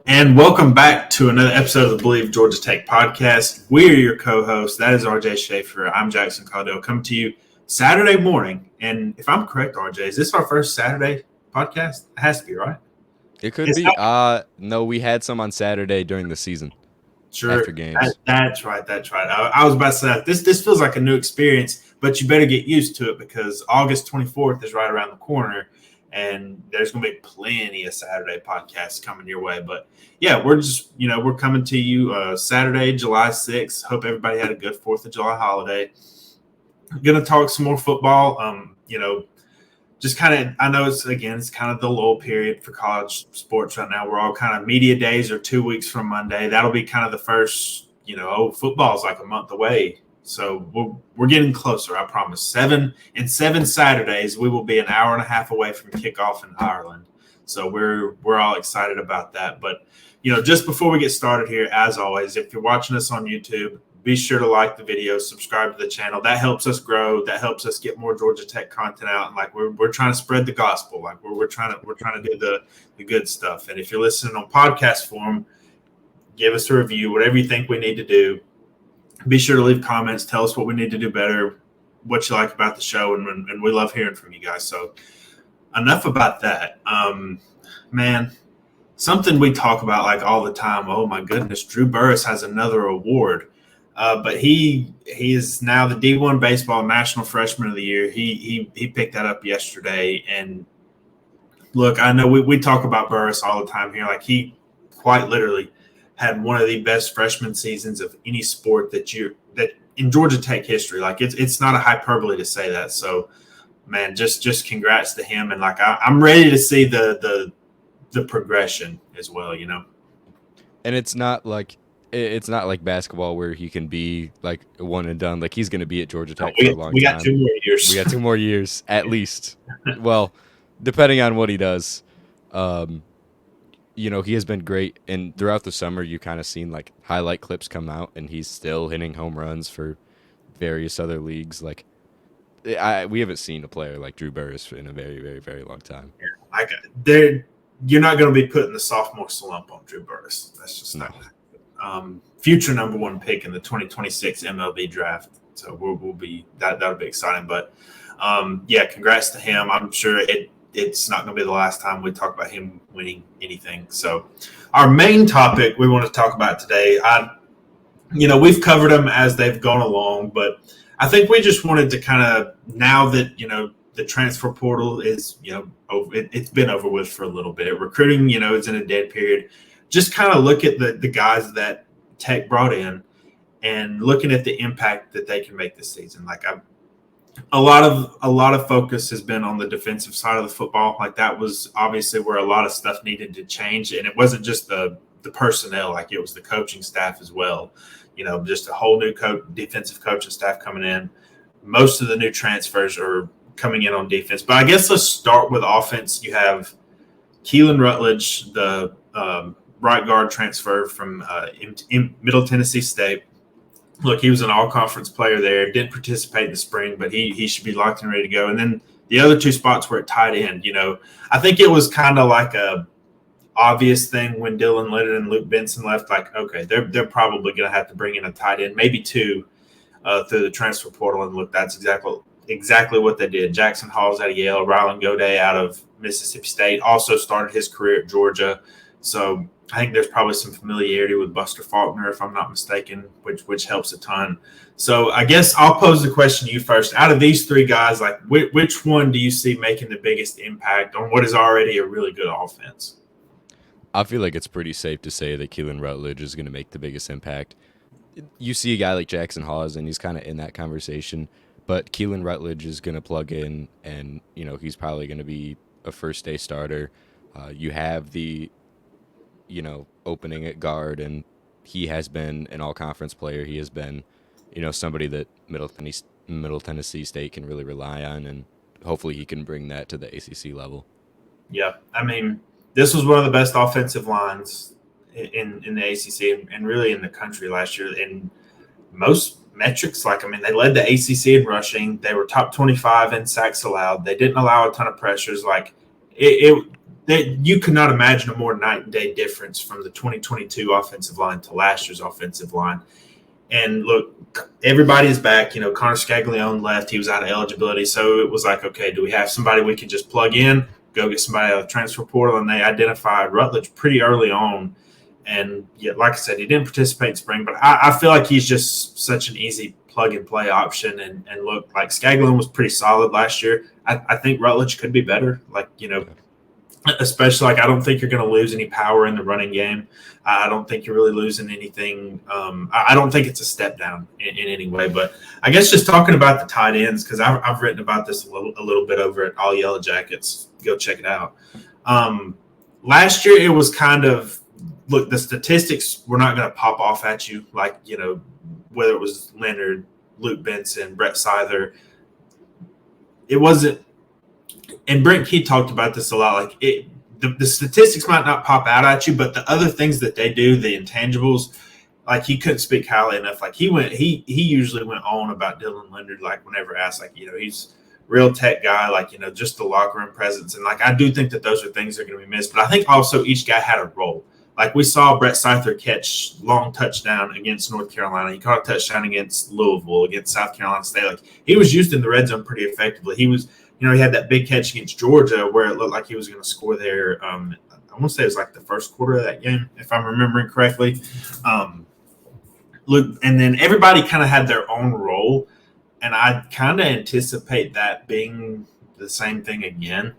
And welcome back to another episode of the Bleav Georgia Tech podcast. We're your co-hosts. That is RJ Schafer. I'm Jackson Caudell, coming to you Saturday morning. And if I'm correct, RJ, is this our first Saturday podcast? It has to be, right? It could be. No, we had some on Saturday during the season. Sure. After games. That's right. I was about to say, this feels like a new experience, but you better get used to it because August 24th is right around the corner. And there's going to be plenty of Saturday podcasts coming your way. But, yeah, we're coming to you Saturday, July 6th. Hope everybody had a good 4th of July holiday. Going to talk some more football. Just kind of – I know it's kind of the lull period for college sports right now. We're all kind of media days are 2 weeks from Monday. That'll be kind of the first, football's like a month away. So we're getting closer, I promise. 7 Saturdays, we will be an hour and a half away from kickoff in Ireland. So we're all excited about that. But, just before we get started here, as always, if you're watching us on YouTube, be sure to like the video, subscribe to the channel. That helps us grow. That helps us get more Georgia Tech content out. And we're trying to spread the gospel. We're trying to do the good stuff. And if you're listening on podcast form, give us a review, whatever you think we need to do. Be sure to leave comments. Tell us what we need to do better, what you like about the show, and we love hearing from you guys. So enough about that. Man, something we talk about all the time. Oh, my goodness, Drew Burrows has another award. But he is now the D1 Baseball National Freshman of the Year. He picked that up yesterday. And, look, I know we talk about Burrows all the time here. He quite literally – had one of the best freshman seasons of any sport that in Georgia Tech history. It's not a hyperbole to say that. So, man, just congrats to him. And I'm ready to see the progression as well. And it's not like basketball where he can be one and done. He's going to be at Georgia Tech for a long time. We got 2 more years. We got 2 more years at least. Well, depending on what he does. He has been great, and throughout the summer, you kind of seen highlight clips come out, and he's still hitting home runs for various other leagues. We haven't seen a player like Drew Burrows in a very, very, very long time. You're not going to be putting the sophomore slump on Drew Burrows. That's just not future number 1 pick in the 2026 MLB draft. So we'll be that'll be exciting. But congrats to him. I'm sure it's not going to be the last time we talk about him winning anything. So our main topic we want to talk about today, we've covered them as they've gone along, but I think we just wanted to kind of, now that, the transfer portal is, it's been over with for a little bit. Recruiting, is in a dead period. Just kind of look at the guys that Tech brought in and looking at the impact that they can make this season. A lot of focus has been on the defensive side of the football. That was obviously where a lot of stuff needed to change, and it wasn't just the personnel. It was the coaching staff as well. Just a whole new defensive coaching staff coming in. Most of the new transfers are coming in on defense. But I guess let's start with offense. You have Keelan Rutledge, the right guard transfer from Middle Tennessee State. Look, he was an all-conference player there, didn't participate in the spring, but he should be locked and ready to go. And then the other 2 spots were at tight end. I think it was kind of a obvious thing when Dylan Leonard and Luke Benson left. Okay, they're probably going to have to bring in a tight end, maybe 2 through the transfer portal. And look, that's exactly what they did. Jackson Hall's out of Yale, Rylan Goday out of Mississippi State, also started his career at Georgia. So I think there's probably some familiarity with Buster Faulkner, if I'm not mistaken, which helps a ton. So I guess I'll pose the question to you first. Out of these 3 guys, which one do you see making the biggest impact on what is already a really good offense? I feel like it's pretty safe to say that Keelan Rutledge is going to make the biggest impact. You see a guy like Jackson Hawes, and he's kind of in that conversation, but Keelan Rutledge is going to plug in, and he's probably going to be a first-day starter. You have the opening at guard, and he has been an all-conference player. He has been, somebody that Middle Tennessee State can really rely on, and hopefully he can bring that to the ACC level. Yeah, I mean, this was one of the best offensive lines in the ACC and really in the country last year. In most metrics, they led the ACC in rushing. They were top 25 in sacks allowed. They didn't allow a ton of pressures. you could not imagine a more night and day difference from the 2022 offensive line to last year's offensive line. And look, everybody is back. Connor Scaglione left. He was out of eligibility. So it was like, okay, do we have somebody we can just plug in, go get somebody out of the transfer portal? And they identified Rutledge pretty early on. And yet, like I said, he didn't participate in spring, but I feel like he's just such an easy plug-and-play option. And look, like Scaglione was pretty solid last year. I think Rutledge could be better. Especially I don't think you're going to lose any power in the running game. I don't think you're really losing anything. I don't think it's a step down in any way. But I guess just talking about the tight ends, because I've written about this a little bit over at All Yellow Jackets. Go check it out. Last year it was kind of, look, the statistics were not going to pop off at you whether it was Leonard, Luke Benson, Brett Seither. It wasn't. And Brent Key talked about this a lot. The statistics might not pop out at you, but the other things that they do, the intangibles, he couldn't speak highly enough. He usually went on about Dylan Leonard, whenever asked, he's real tech guy, just the locker room presence. And I do think that those are things that are going to be missed. But I think also each guy had a role. We saw Brett Seither catch long touchdown against North Carolina. He caught a touchdown against Louisville, against South Carolina State. He was used in the red zone pretty effectively. He was, he had that big catch against Georgia where it looked like he was going to score there. I want to say it was the first quarter of that game, if I'm remembering correctly. Look, and then everybody kind of had their own role, and I kind of anticipate that being the same thing again.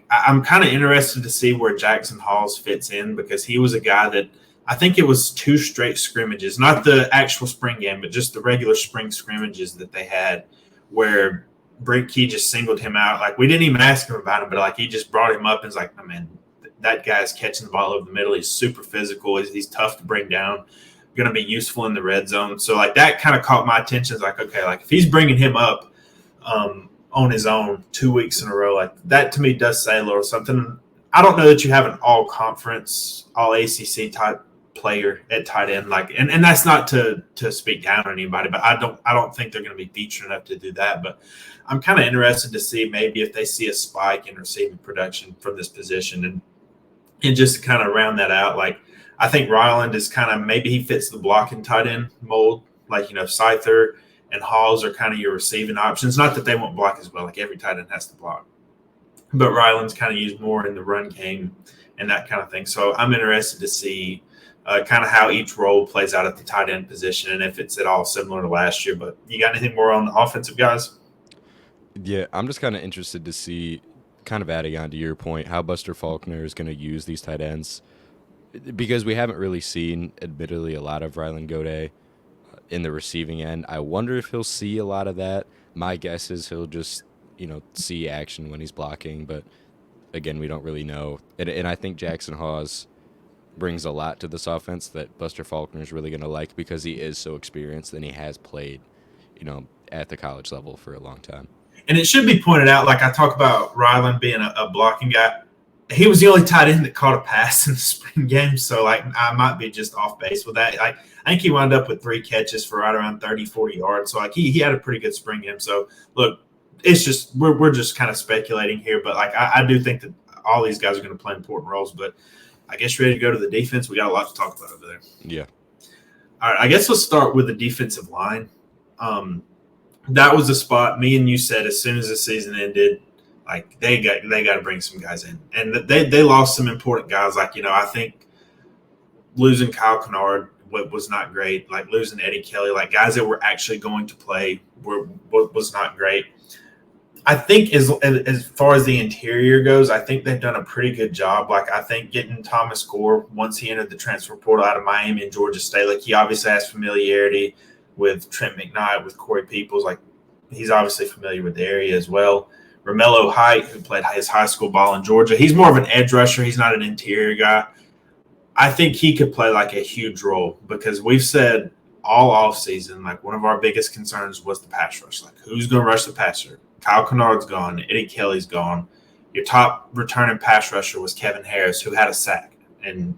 I'm kind of interested to see where Jackson Halls fits in, because he was a guy that I think it was 2 straight scrimmages, not the actual spring game, but just the regular spring scrimmages that they had, where Brent Key just singled him out. We didn't even ask him about him, but he just brought him up and was like, oh, man, that guy's catching the ball over the middle. He's super physical. He's tough to bring down, going to be useful in the red zone. So that kind of caught my attention. It's okay, if he's bringing him up on his own 2 weeks in a row, that to me does say a little something. I don't know that you have an all-conference, all-ACC type player at tight end, and that's not to speak down on anybody, but I don't think they're going to be featured enough to do that. But I'm kind of interested to see maybe if they see a spike in receiving production from this position, and just to kind of round that out. I think Ryland is kind of, maybe he fits the blocking tight end mold. Seither and Halls are kind of your receiving options. Not that they won't block as well. Every tight end has to block. But Ryland's kind of used more in the run game and that kind of thing. So I'm interested to see kind of how each role plays out at the tight end position, and if it's at all similar to last year. But you got anything more on the offensive guys? Yeah, I'm just kind of interested to see, kind of adding on to your point, how Buster Faulkner is going to use these tight ends, because we haven't really seen, admittedly, a lot of Ryland Godet in the receiving end. I wonder if he'll see a lot of that. My guess is he'll just, see action when he's blocking, but again, we don't really know. And I think Jackson Hawes brings a lot to this offense that Buster Faulkner is really going to like, because he is so experienced and he has played, at the college level for a long time. And it should be pointed out, I talk about Ryland being a blocking guy. He was the only tight end that caught a pass in the spring game, so I might be just off base with that. I think he wound up with 3 catches for right around 30, 40 yards. So he had a pretty good spring game. So look, it's just we're just kind of speculating here, but I do think that all these guys are going to play important roles. But I guess you're ready to go to the defense. We got a lot to talk about over there. Yeah. All right, I guess let's start with the defensive line. That was the spot me and you said as soon as the season ended, they got to bring some guys in, and they lost some important guys. I think losing Kyle Kennard was not great. Losing Eddie Kelly, guys that were actually going to play was not great. I think as far as the interior goes, I think they've done a pretty good job. I think getting Thomas Gore, once he entered the transfer portal out of Miami and Georgia State, he obviously has familiarity with Trent McKnight, with Corey Peoples. He's obviously familiar with the area as well. Romello Height, who played his high school ball in Georgia, he's more of an edge rusher. He's not an interior guy. I think he could play a huge role, because we've said all offseason, one of our biggest concerns was the pass rush. Who's going to rush the passer? Kyle Kennard's gone. Eddie Kelly's gone. Your top returning pass rusher was Kevin Harris, who had a sack. And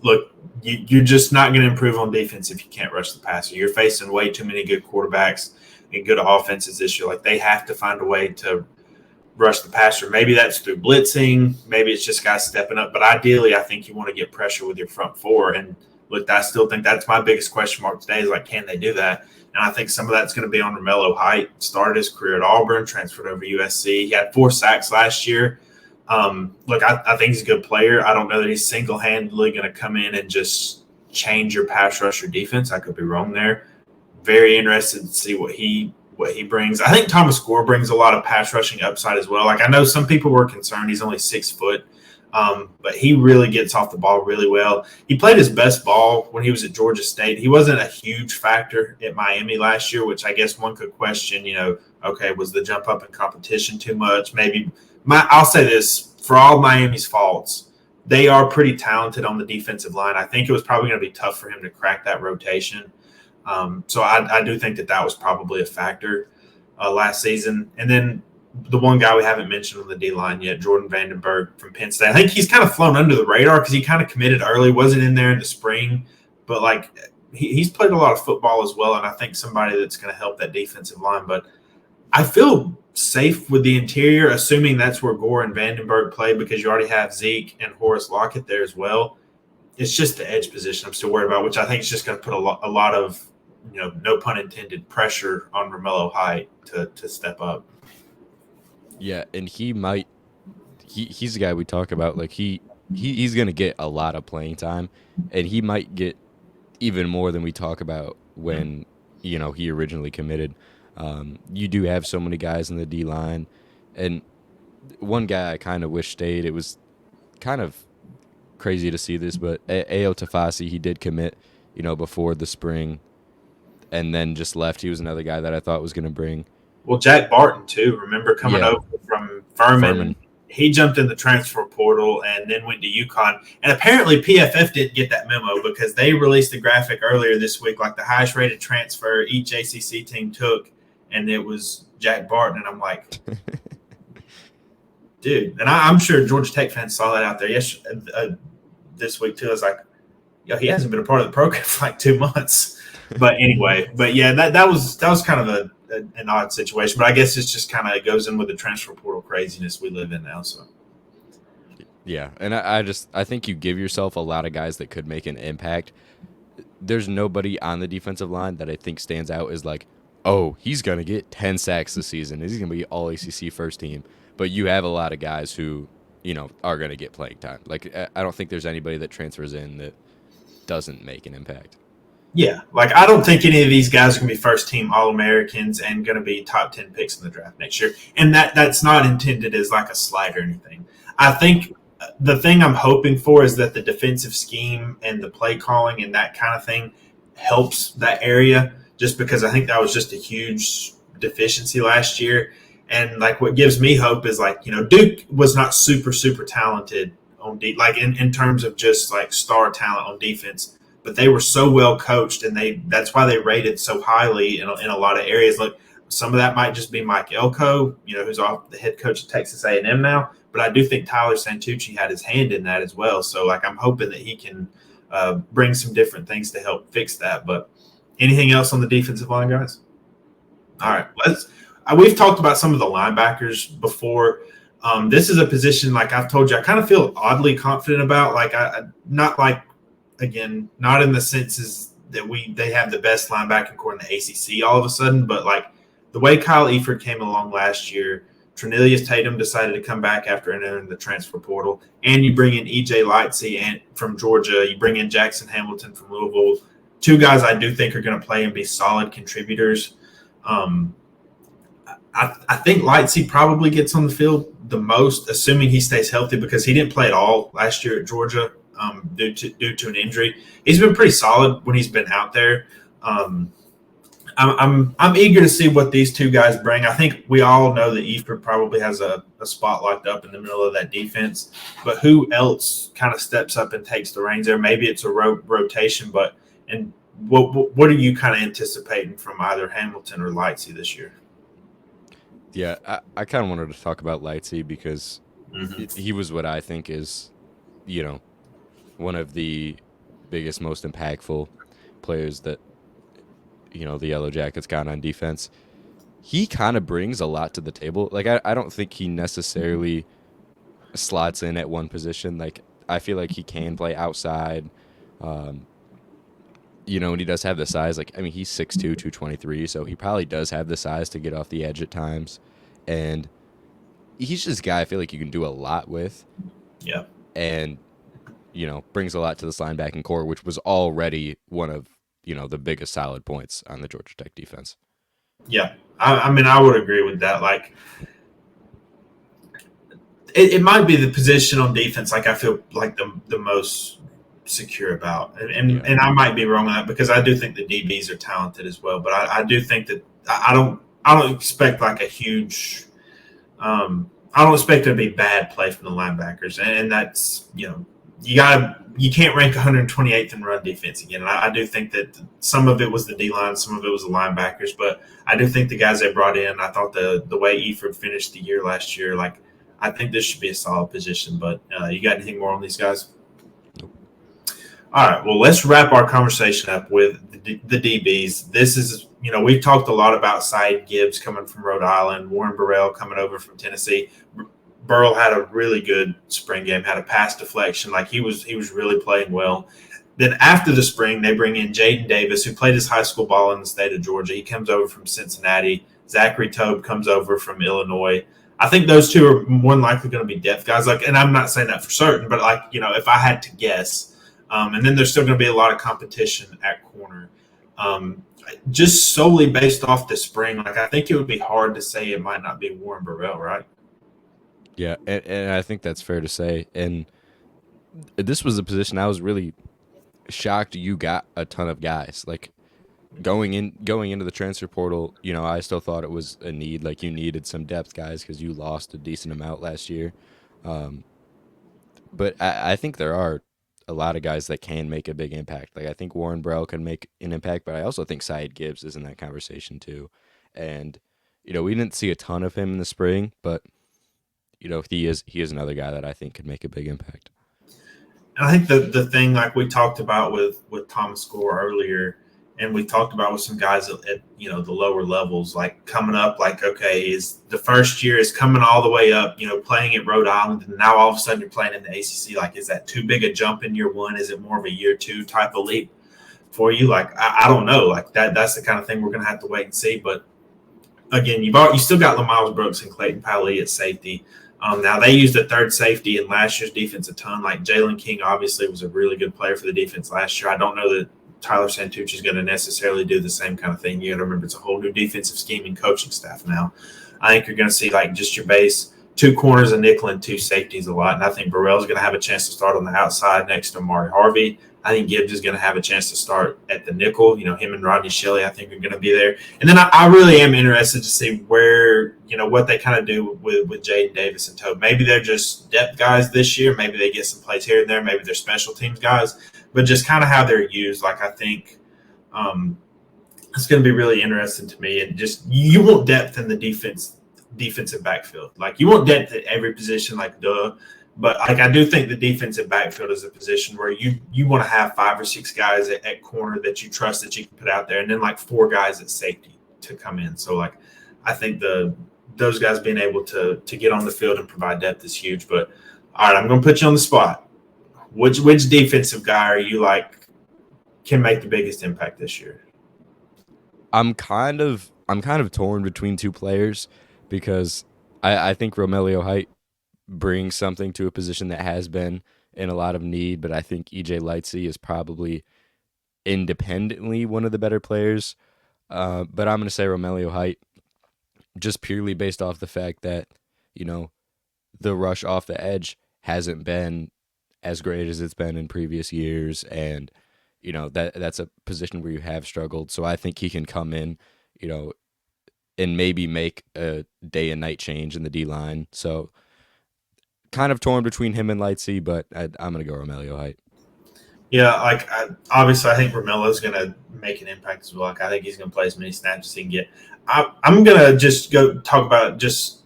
look, you're just not going to improve on defense if you can't rush the passer. You're facing way too many good quarterbacks and good offenses this year. They have to find a way to rush the passer. Maybe that's through blitzing. Maybe it's just guys stepping up. But ideally, I think you want to get pressure with your front four. And look, I still think that's my biggest question mark today is like, can they do that? And I think some of that's going to be on Romello Height. Started his career at Auburn, transferred over to USC. He had 4 sacks last year. Look, I think he's a good player. I don't know that he's single-handedly going to come in and just change your pass rusher defense. I could be wrong there. Very interested to see what he brings. I think Thomas Gore brings a lot of pass rushing upside as well. Like, I know some people were concerned he's only 6 foot, but he really gets off the ball really well. He played his best ball when he was at Georgia State. He wasn't a huge factor at Miami last year, which I guess one could question, okay, was the jump up in competition too much? Maybe. I'll say this, for all Miami's faults, they are pretty talented on the defensive line. I think it was probably going to be tough for him to crack that rotation. So I do think that was probably a factor last season. And then the one guy we haven't mentioned on the D-line yet, Jordan Vandenberg from Penn State. I think he's kind of flown under the radar because he kind of committed early, wasn't in there in the spring. But, like, he's played a lot of football as well, and I think somebody that's going to help that defensive line. But I feel safe with the interior, assuming that's where Gore and Vandenberg play because you already have Zeke and Horace Lockett there as well. It's just the edge position I'm still worried about, which I think is just going to put a lot of, no pun intended, pressure on Romello Height to step up. Yeah, and he's the guy we talk about. Like, he's going to get a lot of playing time, and he might get even more than we talk about when, he originally committed. You do have so many guys in the D-line, and one guy I kind of wish stayed. It was kind of crazy to see this, but Ao Tafasi, he did commit, before the spring, and then just left. He was another guy that I thought was going to bring. Well, Jack Barton, too. Remember coming over from Furman. He jumped in the transfer portal and then went to UConn. And apparently PFF didn't get that memo because they released a graphic earlier this week, like the highest rated transfer each ACC team took, and it was Jack Barton. And I'm like, dude. And I'm sure Georgia Tech fans saw that out there this week, too. I was like, he hasn't been a part of the program for like 2 months. But anyway, yeah, that was kind of an odd situation, but I guess it's just kind of goes in with the transfer portal craziness we live in now. So, yeah, and I think you give yourself a lot of guys that could make an impact. There's nobody on the defensive line that I think stands out as like, oh, he's gonna get 10 sacks this season. He's gonna be all ACC first team. But you have a lot of guys who are gonna get playing time. Like, I don't think there's anybody that transfers in that doesn't make an impact. Yeah, like I don't think any of these guys are going to be first-team All-Americans and going to be top 10 picks in the draft next year. And that's not intended as like a slight or anything. I think the thing I'm hoping for is that the defensive scheme and the play calling and that kind of thing helps that area just because I think that was just a huge deficiency last year. And like what gives me hope is like, Duke was not super, super talented on like in terms of just like star talent on defense. But they were so well coached, and that's why they rated so highly in a lot of areas. Look, some of that might just be Mike Elko, who's off the head coach of Texas A&M now. But I do think Tyler Santucci had his hand in that as well. So, like, I'm hoping that he can bring some different things to help fix that. But anything else on the defensive line, guys? All right, we've talked about some of the linebackers before. This is a position, like I've told you, I kind of feel oddly confident about. Like, Again, not in the senses that they have the best linebacking core in the ACC all of a sudden, but like the way Kyle Eifert came along last year, Trinelius Tatum decided to come back after entering the transfer portal, and you bring in EJ Lightsey from Georgia, you bring in Jackson Hamilton from Louisville, 2 guys I do think are going to play and be solid contributors. I think Lightsey probably gets on the field the most, assuming he stays healthy, because he didn't play at all last year at Georgia. Due to an injury. He's been pretty solid when he's been out there. I'm eager to see what these 2 guys bring. I think we all know that Eifert probably has a spot locked up in the middle of that defense, but who else kind of steps up and takes the reins there? Maybe it's a rotation, and what are you kind of anticipating from either Hamilton or Lightsey this year? Yeah, I kind of wanted to talk about Lightsey because he was what I think is, one of the biggest, most impactful players that, the Yellow Jackets got on defense. he kind of brings a lot to the table. Like I don't think he necessarily slots in at one position. Like I feel like he can play outside. Um, and he does have the size. Like I mean, he's 6'2", 223, so he probably does have the size to get off the edge at times. And he's just a guy I feel like you can do a lot with. Yeah. And brings a lot to this linebacking core, which was already one of the biggest solid points on the Georgia Tech defense. Yeah, I mean, I would agree with that. Like, it might be the position on defense. Like, I feel like the most secure about, and I might be wrong on that because I do think the DBs are talented as well. But I do think that I don't expect like a huge. I don't expect it to be bad play from the linebackers, and that's you can't rank 128th in run defense again. And I do think that some of it was the D line, some of it was the linebackers, but I do think the guys they brought in. I thought the way Eford finished the year last year, like I think this should be a solid position. But you got anything more on these guys? Nope. All right. Well, let's wrap our conversation up with the DBs. This is we've talked a lot about Syed Gibbs coming from Rhode Island, Warren Burrell coming over from Tennessee. Burrow had a really good spring game, had a pass deflection. Like he was really playing well. Then after the spring, they bring in Jaden Davis, who played his high school ball in the state of Georgia. He comes over from Cincinnati. Zachary Tobe comes over from Illinois. I think those two are more than likely going to be depth guys. Like, and I'm not saying that for certain, but like if I had to guess, and then there's still going to be a lot of competition at corner. Just solely based off the spring, like I think it would be hard to say it might not be Warren Burrell, right? Yeah, and I think that's fair to say. And this was a position I was really shocked you got a ton of guys. Like going into the transfer portal, I still thought it was a need. Like you needed some depth guys because you lost a decent amount last year. But I think there are a lot of guys that can make a big impact. Like I think Warren Burrell can make an impact, but I also think Syed Gibbs is in that conversation too. And we didn't see a ton of him in the spring, but he is another guy that I think could make a big impact. And I think the thing like we talked about with Thomas Gore earlier, and we talked about with some guys at the lower levels, like coming up, like okay, is the first year is coming all the way up, playing at Rhode Island, and now all of a sudden you're playing in the ACC. Like, is that too big a jump in year one? Is it more of a year two type of leap for you? Like, I don't know. Like that's the kind of thing we're gonna have to wait and see. But again, you still got LaMiles Brooks and Clayton Powley at safety. Now, they used a third safety in last year's defense a ton. Like Jalen King obviously was a really good player for the defense last year. I don't know that Tyler Santucci is going to necessarily do the same kind of thing. You got to remember it's a whole new defensive scheme and coaching staff now. I think you're going to see like just your base, two corners, a nickel, and two safeties a lot. And I think Burrell's going to have a chance to start on the outside next to Amari Harvey. I think Gibbs is going to have a chance to start at the nickel. Him and Rodney Shelley, I think, are going to be there. And then I really am interested to see where, what they kind of do with Jaden Davis and Tobe. Maybe they're just depth guys this year. Maybe they get some plays here and there. Maybe they're special teams guys. But just kind of how they're used, like I think it's going to be really interesting to me. And just you want depth in the defensive backfield. Like you want depth at every position, like duh. But like I do think the defensive backfield is a position where you want to have 5 or 6 guys at corner that you trust that you can put out there, and then like 4 guys at safety to come in. So like I think those guys being able to get on the field and provide depth is huge. But all right, I'm going to put you on the spot. Which defensive guy are you like can make the biggest impact this year? I'm kind of torn between 2 players because I think Romelio Height brings something to a position that has been in a lot of need, but I think EJ Lightsey is probably independently one of the better players. But I'm going to say Romelio Height just purely based off the fact that, the rush off the edge hasn't been as great as it's been in previous years. And, that's a position where you have struggled. So I think he can come in, and maybe make a day and night change in the D-line. So kind of torn between him and Lightsey, but I'm going to go Romelio Height. Yeah, like obviously I think Romelo's going to make an impact as well. Like I think he's going to play as many snaps as he can get. I'm going to just go talk about just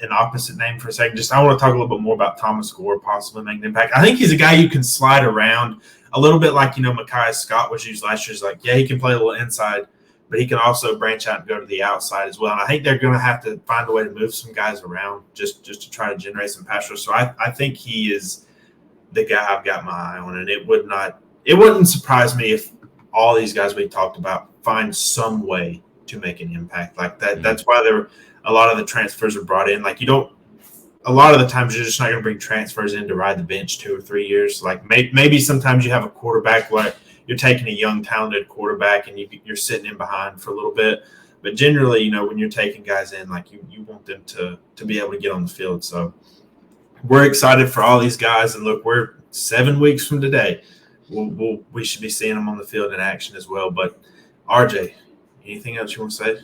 an opposite name for a second. I want to talk a little bit more about Thomas Gore possibly making an impact. I think he's a guy you can slide around a little bit like, Micaiah Scott was used last year. Like, yeah, he can play a little inside, but he can also branch out and go to the outside as well. And I think they're going to have to find a way to move some guys around just to try to generate some pass rush. So I think he is the guy I've got my eye on, and it wouldn't surprise me if all these guys we talked about find some way to make an impact like that. Mm-hmm. That's why a lot of the transfers are brought in. Like a lot of the times you're just not going to bring transfers in to ride the bench 2 or 3 years. Like maybe sometimes you have a quarterback like you're taking a young, talented quarterback and you're sitting in behind for a little bit. But generally, when you're taking guys in, like you want them to be able to get on the field. So we're excited for all these guys. And look, we're 7 weeks from today. We should be seeing them on the field in action as well. But RJ, anything else you want to say?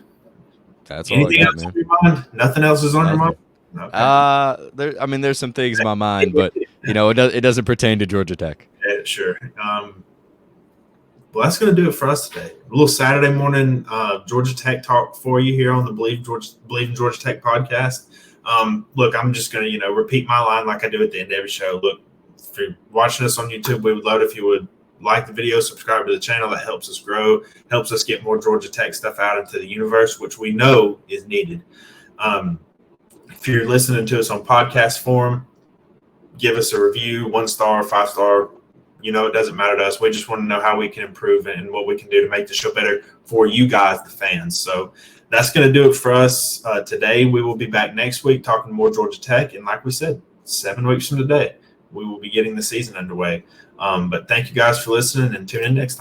That's all I got, man. On your mind? Nothing else is on your mind? Okay. There's some things in my mind, but it doesn't pertain to Georgia Tech. Yeah, sure. Well, that's going to do it for us today. A little Saturday morning Georgia Tech talk for you here on the Bleav in Georgia Tech podcast. Look, I'm just going to, repeat my line like I do at the end of every show. Look, if you're watching us on YouTube, we would love if you would like the video, subscribe to the channel. That helps us grow, helps us get more Georgia Tech stuff out into the universe, which we know is needed. If you're listening to us on podcast form, give us a review, 1 star, 5 star. It doesn't matter to us. We just want to know how we can improve and what we can do to make the show better for you guys, the fans. So that's going to do it for us today. We will be back next week talking more Georgia Tech. And like we said, 7 weeks from today, we will be getting the season underway. But thank you guys for listening and tune in next time.